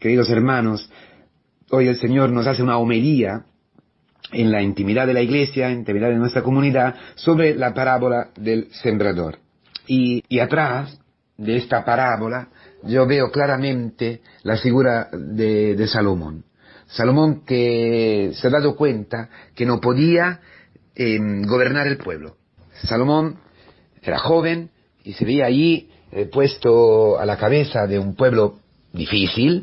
queridos hermanos, hoy el Señor nos hace una homilía en la intimidad de la iglesia, en la intimidad de nuestra comunidad, sobre la parábola del sembrador. Y atrás de esta parábola yo veo claramente la figura de Salomón. Salomón que se ha dado cuenta que no podía gobernar el pueblo. Salomón era joven y se veía allí puesto a la cabeza de un pueblo difícil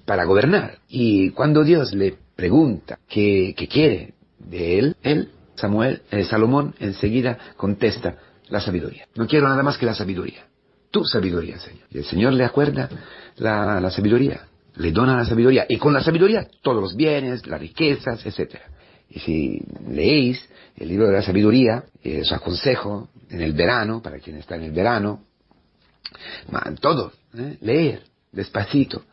para gobernar. Y cuando Dios le pregunta qué quiere de él, Salomón enseguida contesta: la sabiduría. No quiero nada más que la sabiduría. Tu sabiduría, Señor. Y el Señor le acuerda la sabiduría, le dona la sabiduría, y con la sabiduría todos los bienes, las riquezas, etcétera. Y si leéis el libro de la sabiduría, os aconsejo en el verano, para quien está en el verano, todos, leer despacito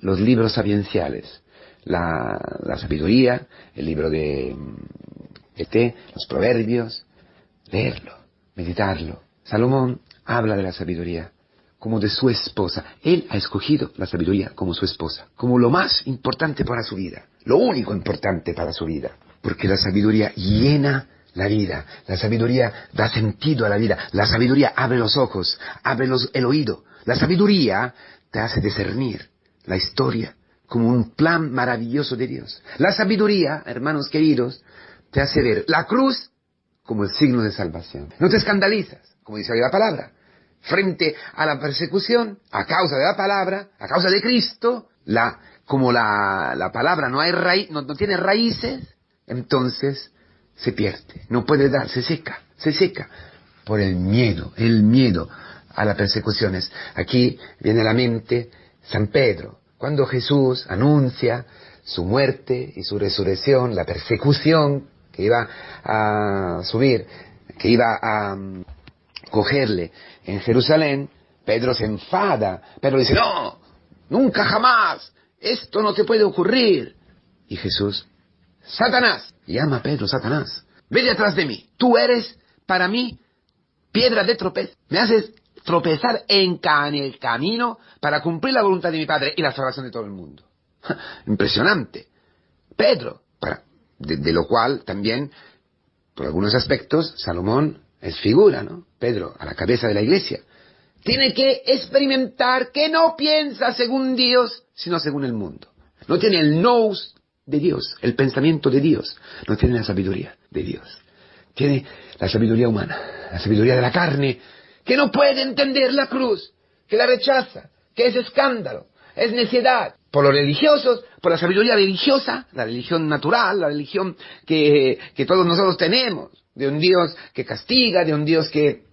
los libros sapienciales, la sabiduría, el libro de los proverbios, leerlo, meditarlo. Salomón habla de la sabiduría como de su esposa. Él ha escogido la sabiduría como su esposa, como lo más importante para su vida, lo único importante para su vida, porque la sabiduría llena la vida, la sabiduría da sentido a la vida, la sabiduría abre los ojos, abre el oído, la sabiduría te hace discernir la historia como un plan maravilloso de Dios. La sabiduría, hermanos queridos, te hace ver la cruz como el signo de salvación. No te escandalizas, como dice la palabra, frente a la persecución, a causa de la palabra, a causa de Cristo, como la palabra no tiene raíces, entonces se pierde, no puede dar, se seca por el miedo a las persecuciones. Aquí viene a la mente San Pedro, cuando Jesús anuncia su muerte y su resurrección, la persecución que iba a subir, que iba a cogerle en Jerusalén. Pedro se enfada, Pedro dice: no, nunca jamás, esto no te puede ocurrir. Y Jesús: Satanás, llama a Pedro Satanás, ve detrás de mí, tú eres para mí piedra de tropiezo, me haces tropezar en el camino para cumplir la voluntad de mi Padre y la salvación de todo el mundo. Impresionante. Pedro, de lo cual también, por algunos aspectos, Salomón es figura, ¿no? Pedro, a la cabeza de la iglesia, tiene que experimentar que no piensa según Dios, sino según el mundo. No tiene el nous de Dios, el pensamiento de Dios, no tiene la sabiduría de Dios. Tiene la sabiduría humana, la sabiduría de la carne, que no puede entender la cruz, que la rechaza, que es escándalo, es necedad. Por los religiosos, por la sabiduría religiosa, la religión natural, la religión que todos nosotros tenemos, de un Dios que castiga, de un Dios que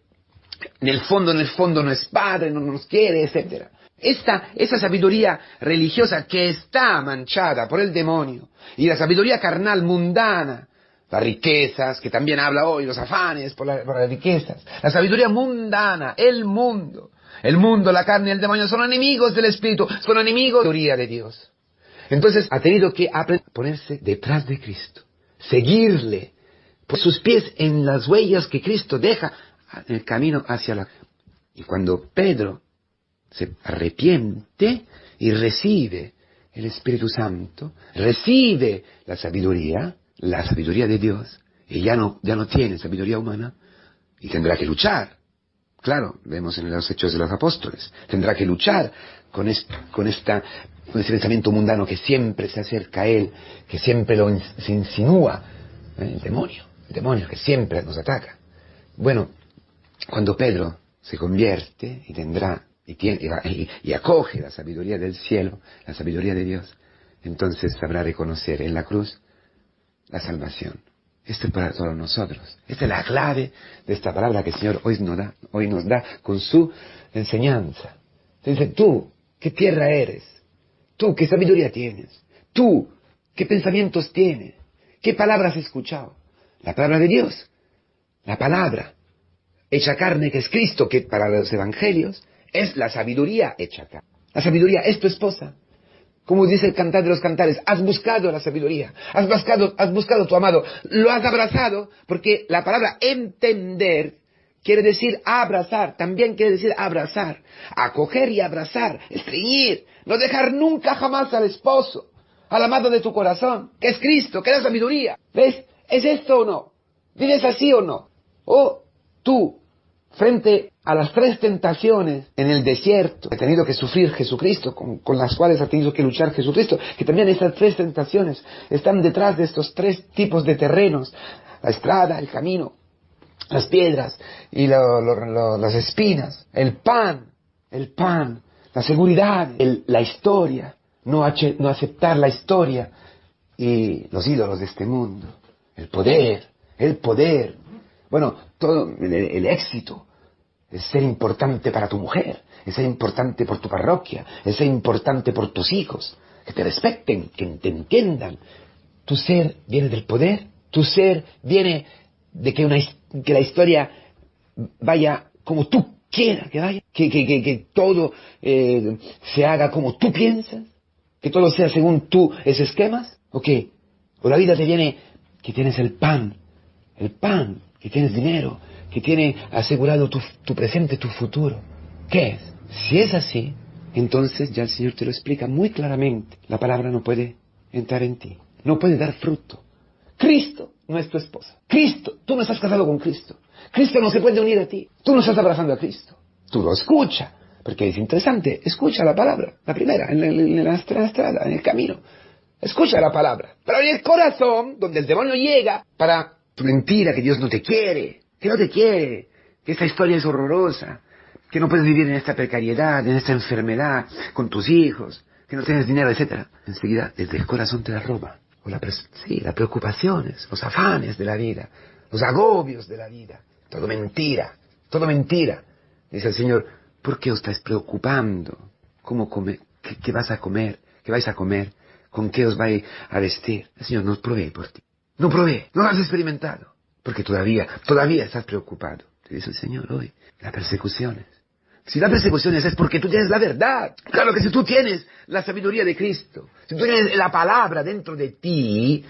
en el fondo no es padre, no nos quiere, etcétera. Esa sabiduría religiosa que está manchada por el demonio, y la sabiduría carnal mundana, las riquezas, que también habla hoy, los afanes por las riquezas, la sabiduría mundana, el mundo, la carne y el demonio son enemigos del Espíritu, son enemigos de la sabiduría de Dios. Entonces ha tenido que aprender a ponerse detrás de Cristo, seguirle, por sus pies en las huellas que Cristo deja en el camino hacia la... Y cuando Pedro se arrepiente y recibe el Espíritu Santo, recibe la sabiduría de Dios, y ya no tiene sabiduría humana, y tendrá que luchar. Claro, vemos en los Hechos de los Apóstoles, tendrá que luchar con ese pensamiento mundano que siempre se acerca a él, que siempre se insinúa, el demonio que siempre nos ataca. Bueno, cuando Pedro se convierte y acoge la sabiduría del cielo, la sabiduría de Dios, entonces sabrá reconocer en la cruz la salvación. Esto es para todos nosotros. Esta es la clave de esta palabra que el Señor hoy nos da con su enseñanza. Entonces, tú, ¿qué tierra eres? Tú, ¿qué sabiduría tienes? Tú, ¿qué pensamientos tienes? ¿Qué palabras has escuchado? La palabra de Dios, la palabra hecha carne, que es Cristo, que para los evangelios es la sabiduría hecha carne. La sabiduría es tu esposa. Como dice el Cantar de los Cantares, has buscado la sabiduría, has buscado tu amado, lo has abrazado, porque la palabra entender quiere decir abrazar, también quiere decir abrazar, acoger y abrazar, estreñir, no dejar nunca jamás al esposo, al amado de tu corazón, que es Cristo, que es la sabiduría. ¿Ves? ¿Es esto o no? ¿Vives así o no? O tú, frente a las 3 tentaciones en el desierto que ha tenido que sufrir Jesucristo, con las cuales ha tenido que luchar Jesucristo, que también estas 3 tentaciones están detrás de estos 3 tipos de terrenos, la estrada, el camino, las piedras y las espinas, el pan, la seguridad, la historia, no aceptar la historia y los ídolos de este mundo, el poder, bueno, todo el éxito, es ser importante para tu mujer, es ser importante por tu parroquia, es ser importante por tus hijos, que te respeten, que te entiendan. Tu ser viene del poder, tu ser viene de que la historia vaya como tú quieras que vaya, que todo se haga como tú piensas, que todo sea según tus esquemas, ¿o qué? O la vida te viene que tienes el pan, que tienes dinero, que tiene asegurado tu presente, tu futuro. ¿Qué es? Si es así, entonces ya el Señor te lo explica muy claramente. La palabra no puede entrar en ti, no puede dar fruto. Cristo no es tu esposa. Cristo, tú no estás casado con Cristo. Cristo no se puede unir a ti. Tú no estás abrazando a Cristo. Tú lo escuchas, porque es interesante. Escucha la palabra, la primera, en la estrada, en el camino. Escucha la palabra. Pero en el corazón, donde el demonio llega para tu mentira, que Dios no te quiere, que no te quiere, que esta historia es horrorosa, que no puedes vivir en esta precariedad, en esta enfermedad, con tus hijos, que no tienes dinero, etcétera. Enseguida, desde el corazón te la roba. O las preocupaciones, los afanes de la vida, los agobios de la vida. Todo mentira, todo mentira. Dice el Señor, ¿por qué os estáis preocupando? ¿Cómo comer? ¿Qué vas a comer? ¿Qué vais a comer? ¿Con qué os vais a vestir? El Señor no provee por ti. No provee, no lo has experimentado. Porque todavía estás preocupado. Te dice el Señor hoy, las persecuciones. Si las persecuciones es porque tú tienes la verdad. Claro que si tú tienes la sabiduría de Cristo, si tú tienes la palabra dentro de ti,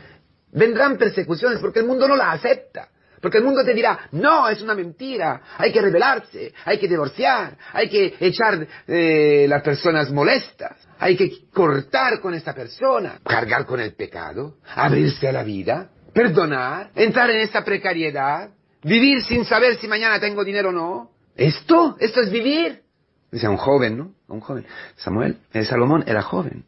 vendrán persecuciones porque el mundo no la acepta. Porque el mundo te dirá, no, es una mentira, hay que rebelarse, hay que divorciar, hay que echar las personas molestas, hay que cortar con esta persona, cargar con el pecado, abrirse a la vida, perdonar, entrar en esta precariedad, vivir sin saber si mañana tengo dinero o no. ¿Esto es vivir? Dice a un joven, ¿no? A un joven. Salomón era joven.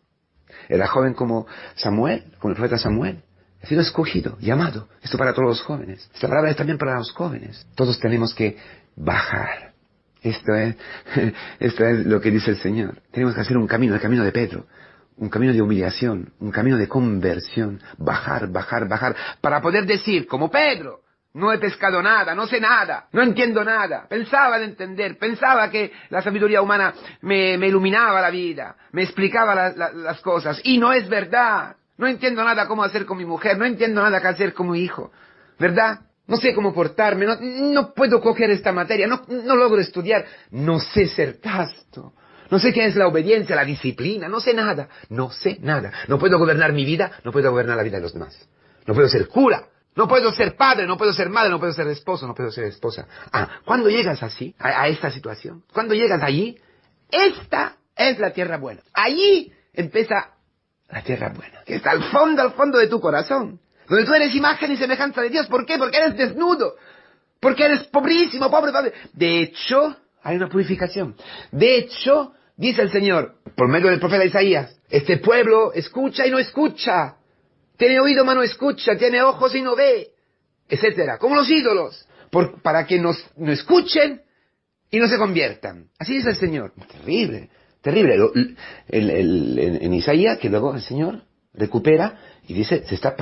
Era joven como Samuel, como el profeta Samuel. Ha sido escogido, llamado. Esto para todos los jóvenes. Esta palabra es también para los jóvenes. Todos tenemos que bajar. Esto es lo que dice el Señor. Tenemos que hacer un camino, el camino de Pedro. Un camino de humillación, un camino de conversión. Bajar, para poder decir, como Pedro, no he pescado nada, no sé nada, no entiendo nada. Pensaba de entender, pensaba que la sabiduría humana me iluminaba la vida, me explicaba las cosas. Y no es verdad. No entiendo nada cómo hacer con mi mujer, no entiendo nada qué hacer con mi hijo. ¿Verdad? No sé cómo portarme, no puedo coger esta materia, no logro estudiar, no sé ser casto. No sé qué es la obediencia, la disciplina, no sé nada. No puedo gobernar mi vida, no puedo gobernar la vida de los demás. No puedo ser cura. No puedo ser padre, no puedo ser madre, no puedo ser esposo, no puedo ser esposa. Cuando llegas así, a esta situación, cuando llegas allí, esta es la tierra buena. Allí empieza la tierra buena, que está al fondo de tu corazón, donde tú eres imagen y semejanza de Dios. ¿Por qué? Porque eres desnudo, porque eres pobrísimo, pobre. De hecho, hay una purificación. De hecho, dice el Señor, por medio del profeta Isaías, este pueblo escucha y no escucha. Tiene oído, mas no escucha, tiene ojos y no ve, etcétera. Como los ídolos, para que no escuchen y no se conviertan. Así dice el Señor. Terrible. En Isaías, que luego el Señor recupera y dice, se está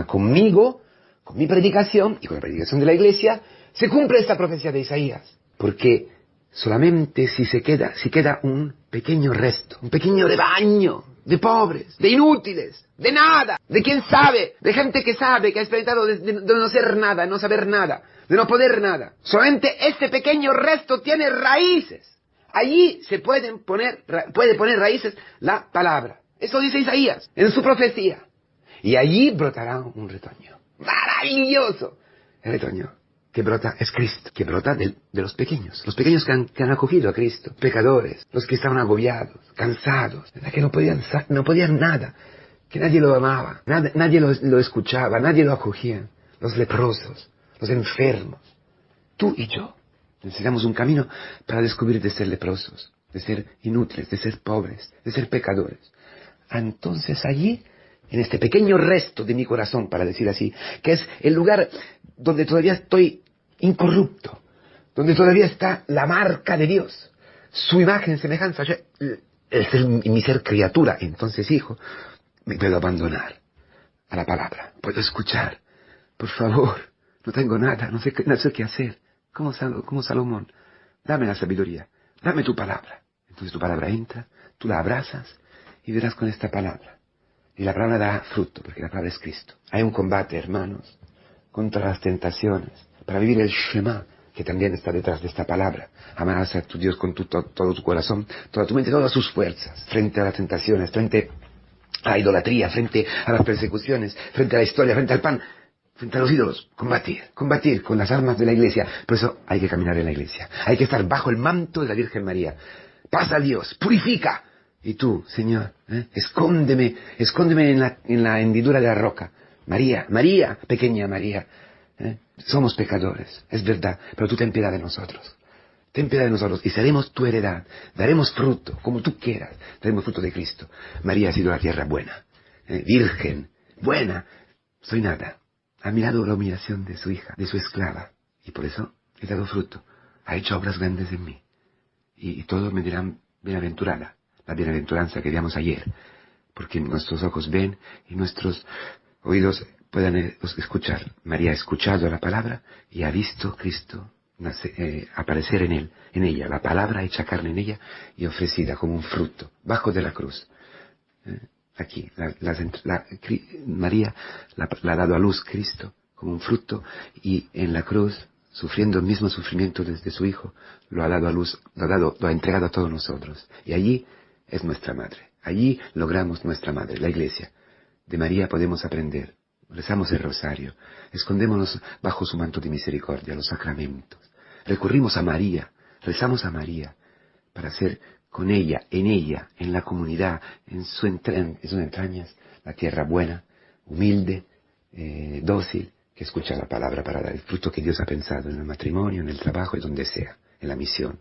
conmigo, con mi predicación y con la predicación de la iglesia, se cumple esta profecía de Isaías. Porque solamente si queda un pequeño resto, un pequeño rebaño de pobres, de inútiles, de nada, de quién sabe, de gente que sabe, que ha experimentado de no ser nada, de no saber nada, de no poder nada. Solamente este pequeño resto tiene raíces. Allí puede poner raíces la palabra. Eso dice Isaías en su profecía. Y allí brotará un retoño. Maravilloso. El retoño que brota es Cristo, que brota de los pequeños que han acogido a Cristo, pecadores, los que estaban agobiados, cansados, ¿verdad? Que no podían nada, que nadie lo amaba, nadie lo escuchaba, nadie lo acogía, los leprosos, los enfermos, tú y yo. Necesitamos un camino para descubrir de ser leprosos, de ser inútiles, de ser pobres, de ser pecadores. Entonces allí, en este pequeño resto de mi corazón, para decir así, que es el lugar donde todavía estoy incorrupto, donde todavía está la marca de Dios, su imagen, semejanza, mi ser criatura, entonces hijo, me puedo abandonar a la palabra, puedo escuchar, por favor, no tengo nada, no sé qué hacer, como Salomón, dame la sabiduría, dame tu palabra. Entonces tu palabra entra, tú la abrazas y verás con esta palabra. Y la palabra da fruto, porque la palabra es Cristo. Hay un combate, hermanos, contra las tentaciones, para vivir el Shema, que también está detrás de esta palabra. Amarás a tu Dios con todo tu corazón, toda tu mente, todas sus fuerzas, frente a las tentaciones, frente a la idolatría, frente a las persecuciones, frente a la historia, frente al pan, frente a los ídolos. Combatir con las armas de la iglesia. Por eso hay que caminar en la iglesia. Hay que estar bajo el manto de la Virgen María. Pasa a Dios, purifica. Y tú, Señor, escóndeme en la hendidura de la roca. María, pequeña María. Somos pecadores, es verdad, pero tú ten piedad de nosotros. Ten piedad de nosotros y seremos tu heredad. Daremos fruto, como tú quieras. Daremos fruto de Cristo. María ha sido la tierra buena, virgen, buena. Soy nada. Ha mirado la humillación de su hija, de su esclava. Y por eso he dado fruto. Ha hecho obras grandes en mí. Y todos me dirán, bienaventurada. La bienaventuranza que veíamos ayer. Porque nuestros ojos ven y nuestros oídos puedan escuchar. María ha escuchado la palabra y ha visto Cristo aparecer en ella, la palabra hecha carne en ella y ofrecida como un fruto, bajo de la cruz. Aquí, María la ha dado a luz Cristo como un fruto y en la cruz, sufriendo el mismo sufrimiento desde su Hijo, lo ha dado a luz, lo ha entregado a todos nosotros. Y allí es nuestra madre. Allí logramos nuestra madre, la iglesia. De María podemos aprender. Rezamos el rosario, escondémonos bajo su manto de misericordia, los sacramentos. Recurrimos a María, rezamos a María para ser con ella, en la comunidad, en sus entrañas, la tierra buena, humilde, dócil, que escucha la palabra para dar el fruto que Dios ha pensado en el matrimonio, en el trabajo y donde sea, en la misión.